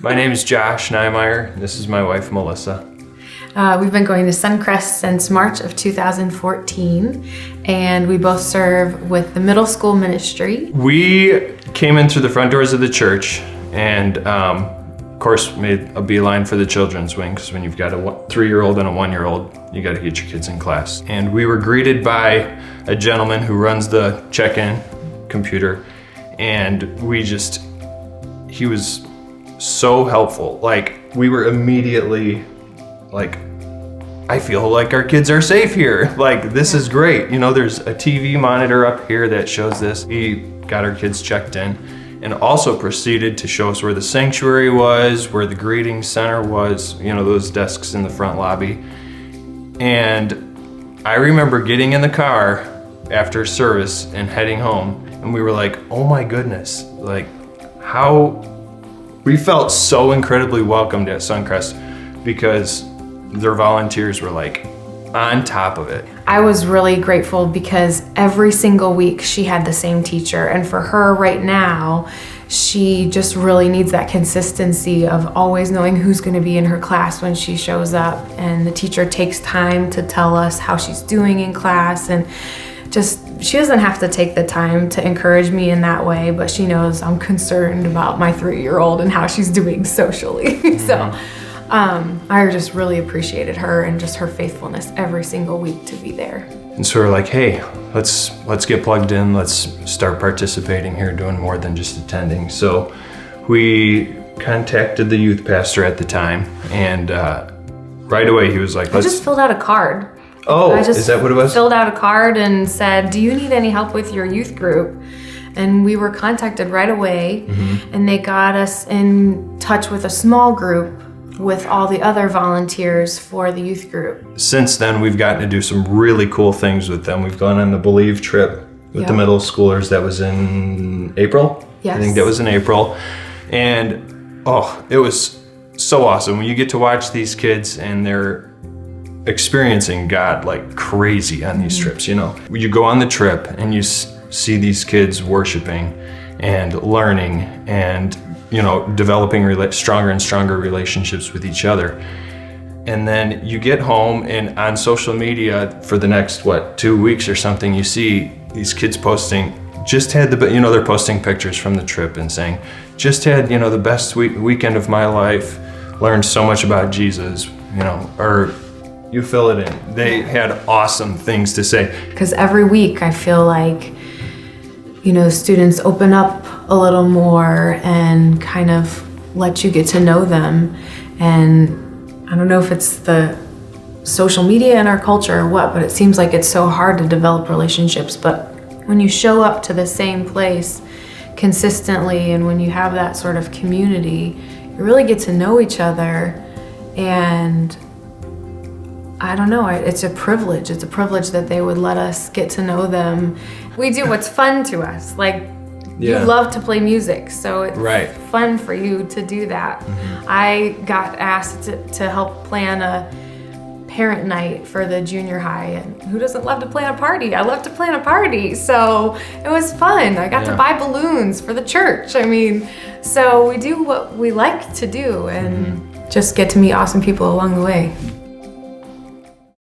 My name is Josh Nymeyer. This is my wife, Melissa. We've been going to Suncrest since March of 2014, and we both serve with the middle school ministry. We came in through the front doors of the church and, of course, made a beeline for the children's wing, because when you've got a 3-year-old and a 1-year-old, you got to get your kids in class. And we were greeted by a gentleman who runs the check-in computer, and he was so helpful. Like, we were immediately like, I feel like our kids are safe here. Like, this is great. You know, there's a TV monitor up here that shows this. He got our kids checked in and also proceeded to show us where the sanctuary was, where the greeting center was, you know, those desks in the front lobby. And I remember getting in the car after service and heading home, and we were like, oh my goodness, like, how we felt so incredibly welcomed at Suncrest, because their volunteers were like on top of it. I was really grateful because every single week she had the same teacher, and for her right now, she just really needs that consistency of always knowing who's going to be in her class when she shows up, and the teacher takes time to tell us how she's doing in class, and she doesn't have to take the time to encourage me in that way, but she knows I'm concerned about my 3-year-old and how she's doing socially. So I just really appreciated her and just her faithfulness every single week to be there. And so we're like, hey, let's get plugged in. Let's start participating here, doing more than just attending. So we contacted the youth pastor at the time, and right away he was like, I just filled out a card. Oh, is that what it was? Filled out a card and said, do you need any help with your youth group? And we were contacted right away, and they got us in touch with a small group with all the other volunteers for the youth group. Since then, we've gotten to do some really cool things with them. We've gone on the Believe trip with the middle schoolers. That was in April. Yes. I think that was in April. And it was so awesome when you get to watch these kids and they're experiencing God like crazy on these trips. You know, you go on the trip and you see these kids worshiping and learning and, you know, developing stronger and stronger relationships with each other. And then you get home, and on social media for the next 2 weeks or something, you see these kids posting, they're posting pictures from the trip and saying, just had, you know, the best weekend of my life, learned so much about Jesus, you know, or you fill it in. They had awesome things to say. Because every week I feel like, you know, students open up a little more and kind of let you get to know them. And I don't know if it's the social media in our culture or what, but it seems like it's so hard to develop relationships. But when you show up to the same place consistently, and when you have that sort of community, you really get to know each other. And I don't know, it's a privilege. It's a privilege that they would let us get to know them. We do what's fun to us. Like, you love to play music, so it's fun for you to do that. I got asked to help plan a parent night for the junior high, and who doesn't love to plan a party? I love to plan a party, so it was fun. I got to buy balloons for the church. I mean, so we do what we like to do and just get to meet awesome people along the way.